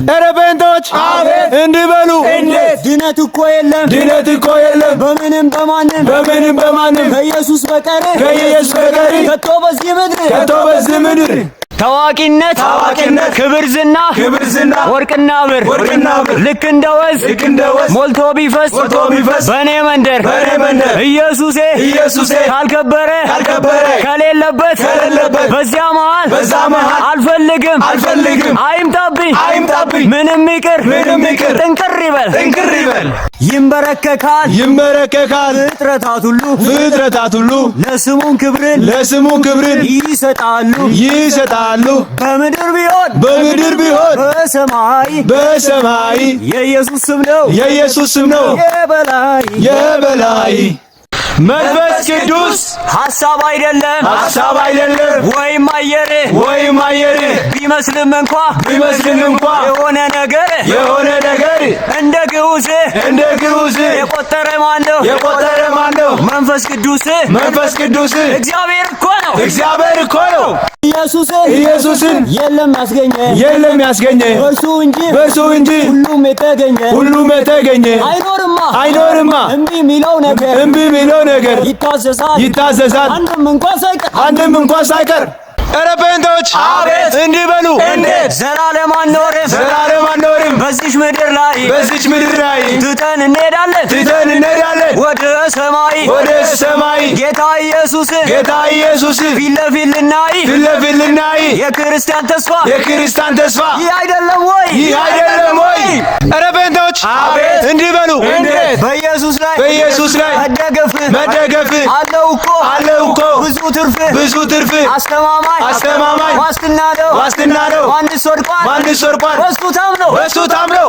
ኧረ ጴንጤዎች አቤት እንዲህ በሉ። እንዴት ድነት እኮ የለም፣ ድነት እኮ የለም በምንም በማንም ከኢየሱስ በቀር ከቶ በዚህ ምድር ታዋቂነት ክብር ዝና ወርቅና ብር ልክ እንደ ወዝ ሞልቶ ቢፈስ በኔ መንደር ኢየሱሴ ካልከበረ ከሌለበት በዚያ መሃል አልፈልግም አይምጣብኝ ምንም ይቅር ጥንቅር ይበል ይንበረከካል ፍጥረታት ሁሉ ለስሙን ክብርን ይሰጣሉ በምድር ቢሆን በሰማይ የኢየሱስ ስም ነው የበላይ መንፈስ ቅዱስ ሐሳብ አይደለም ወይም አየር ቢመስልም እንኳ የሆነ ነገር እንደ ግዑዝ የቆጠረ ማን ነው? መንፈስ ቅዱስ እግዚአብሔር እኮ ነው። ኢየሱስን የለም ያስገኘ በእርሱ እንጂ ሁሉም የተገኘ አይኖርማ እምቢ የሚለው ነገር ይታዘዛል አንድም እንኳን ሳይቀር ኧረ ጴንጤዎች አቤት እንዲህ በሉ። እንዴት ዘላለም አንኖርም በዚች ምድር ላይ ትተን እንሄዳለን ወደ ሰማይ ጌታ ኢየሱስ ፊት ለፊት ልናይ የክርስቲያን ተስፋ ይህ አይደለም ወይ? ኧረ ጴንጤዎች አቤት እንዲህ በሉ። እንዴት በኢየሱስ ላይ መደገፍ አለው እኮ ብዙ ትርፍ አስተማማኝ ዋስትና ነው። ማንስ ወድቋል? በእሱ ታምነው